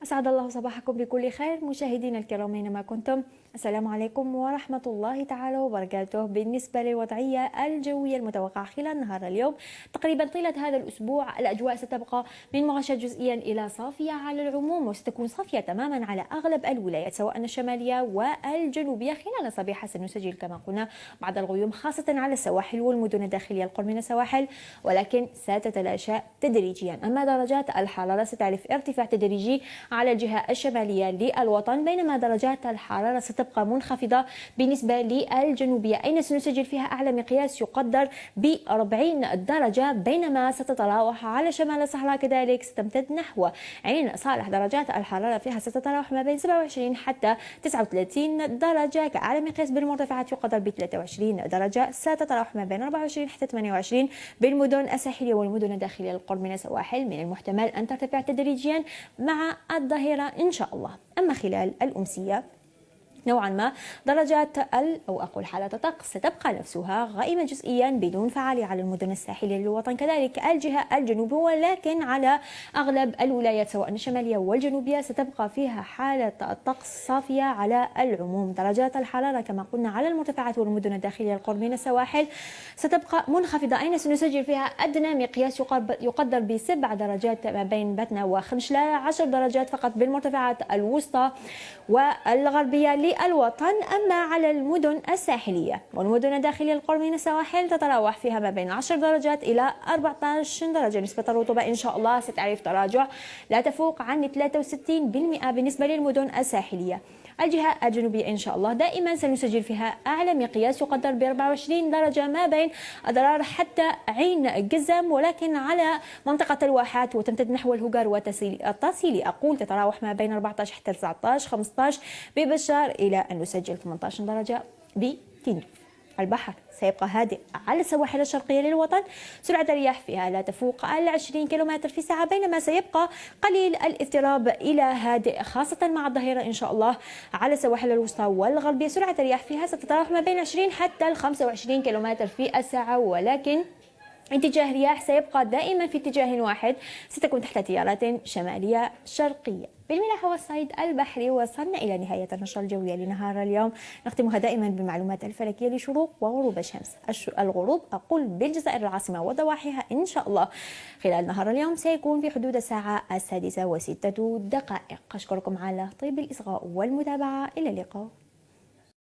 أسعد الله صباحكم بكل خير مشاهدينا الكرام أينما كنتم. السلام عليكم ورحمة الله تعالى وبركاته. بالنسبة للوضعية الجوية المتوقعة خلال نهار اليوم تقريبا طيلة هذا الأسبوع الأجواء ستبقى من مغشى جزئيا إلى صافية على العموم، وستكون صافية تماما على أغلب الولايات سواء الشمالية والجنوبية. خلال صباحها سنسجل كما قلنا بعض الغيوم خاصة على السواحل والمدن الداخلية القرب من السواحل، ولكن ستتلاشى تدريجيا. أما درجات الحرارة ستعرف ارتفاع تدريجي على الجهة الشمالية للوطن، بينما درجات الحرارة ستبقى منخفضة بالنسبة للجنوبية أين سنسجل فيها أعلى مقياس يقدر ب 40 درجة، بينما ستتراوح على شمال الصحراء كذلك ستمتد نحو عين صالح. درجات الحرارة فيها ستتراوح ما بين 27 حتى 39 درجة، كأعلى مقياس بالمرتفعات يقدر ب 23 درجة، ستتراوح ما بين 24 حتى 28 بالمدن الساحلية والمدن الداخلية القرب من السواحل. من المحتمل أن ترتفع تدريجيا مع الظهيرة إن شاء الله. أما خلال الأمسية نوعا ما درجات أو أقول حالة الطقس ستبقى نفسها غائمة جزئيا بدون فعالية على المدن الساحلية للوطن كذلك الجهة الجنوبية، ولكن على أغلب الولايات سواء الشمالية والجنوبية ستبقى فيها حالة الطقس صافية على العموم. درجات الحرارة كما قلنا على المرتفعات والمدن الداخلية القرب من السواحل ستبقى منخفضة أين سنسجل فيها أدنى مقياس يقدر ب7 درجات ما بين بتنا وخمشلة، 10 درجات فقط بالمرتفعات الوسطى والغربية الوطن. أما على المدن الساحلية والمدن الداخلية القرب من السواحل تتراوح فيها ما بين 10 درجات إلى 14 درجة. نسبة الرطوبة إن شاء الله ستعرف تراجع لا تفوق عن 63% بالنسبة للمدن الساحلية. الجهة الجنوبية إن شاء الله دائما سنسجل فيها أعلى مقياس يقدر ب 24 درجة ما بين أضرار حتى عين جزم، ولكن على منطقة الواحات وتمتد نحو الهجر والتصيلي أقول تتراوح ما بين 14 حتى 19 15 ببشار، إلى أن نسجل 18 درجة بتندف. البحر سيبقى هادئ على السواحل الشرقية للوطن، سرعة الرياح فيها لا تفوق 20 كيلومتر في الساعة، بينما سيبقى قليل الاضطراب إلى هادئ خاصة مع الظهيرة إن شاء الله على السواحل الوسطى والغربية. سرعة الرياح فيها ستتراوح ما بين 20 حتى 25 كيلومتر في الساعة، ولكن اتجاه الرياح سيبقى دائما في اتجاه واحد، ستكون تحت تيارات شمالية شرقية. بالملاحة والصيد البحري وصلنا إلى نهاية النشرة الجوية لنهار اليوم، نختمها دائما بالمعلومات الفلكية لشروق وغروب الشمس. الغروب أقول بالجزائر العاصمة وضواحيها إن شاء الله خلال نهار اليوم سيكون في حدود الساعة 6:06. أشكركم على طيب الإصغاء والمتابعة، إلى اللقاء.